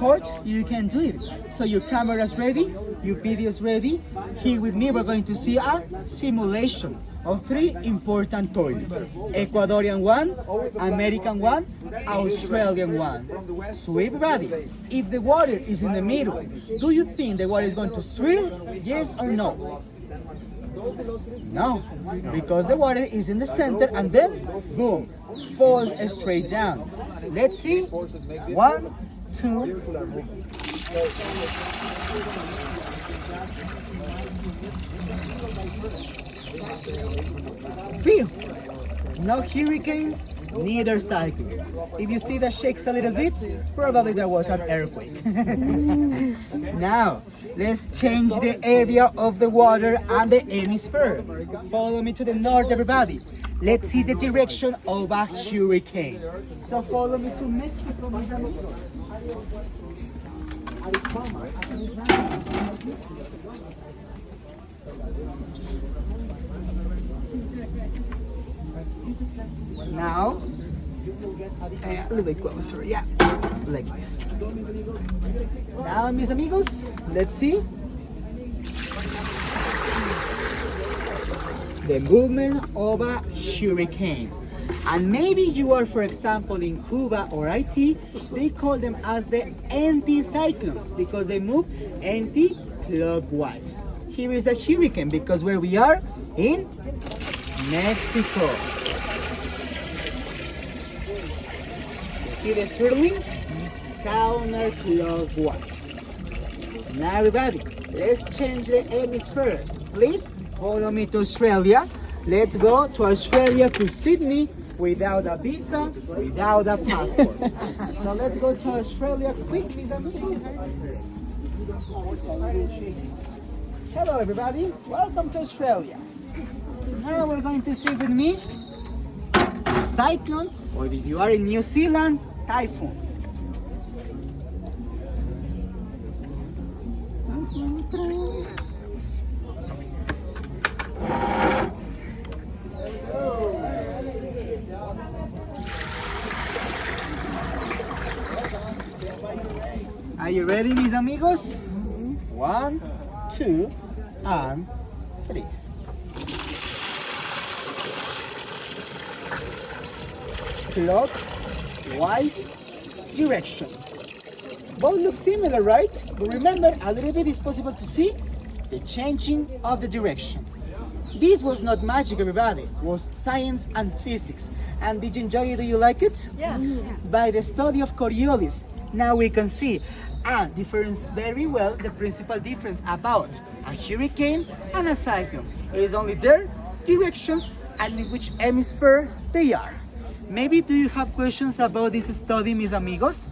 record, you can do it. So your camera's ready, your video's ready. Here with me, we're going to see a simulation of 3 important toilets. Ecuadorian one, American one, Australian one. So everybody, if the water is in the middle, do you think the water is going to swirl? Yes or no? No, because the water is in the center and then, boom, falls straight down. Let's see. 1, 2. Phew! No hurricanes, neither cyclones. If you see that shakes a little bit, probably there was an earthquake. Now, let's change the area of the water and the hemisphere. Follow me to the north, everybody. Let's see the direction of a hurricane. So follow me to Mexico, mis amigos. Now, a little bit closer, yeah, like this. Now, mis amigos, let's see the movement of a hurricane. And maybe you are, for example, in Cuba or Haiti, they call them as the anticyclones because they move anti-clockwise. Here is a hurricane because where we are in Mexico. See the swirling? Counterclockwise. Now everybody, let's change the hemisphere. Please follow me to Australia. Let's go to Australia, to Sydney, without a visa, without a passport. So let's go to Australia quick, mis amigos. Hello everybody, welcome to Australia. Now we're going to see with me a cyclone, or if you are in New Zealand, typhoon. Sorry. Are you ready, mis amigos? 1, 2, and 3. Clockwise direction. Both look similar, right? But remember, a little bit is possible to see the changing of the direction. This was not magic, everybody. It was science and physics. And did you enjoy it? Do you like it? Yeah. By the study of Coriolis, now we can see and difference very well the principal difference about a hurricane and a cyclone. It is only their directions and in which hemisphere they are. Maybe do you have questions about this study, mis amigos?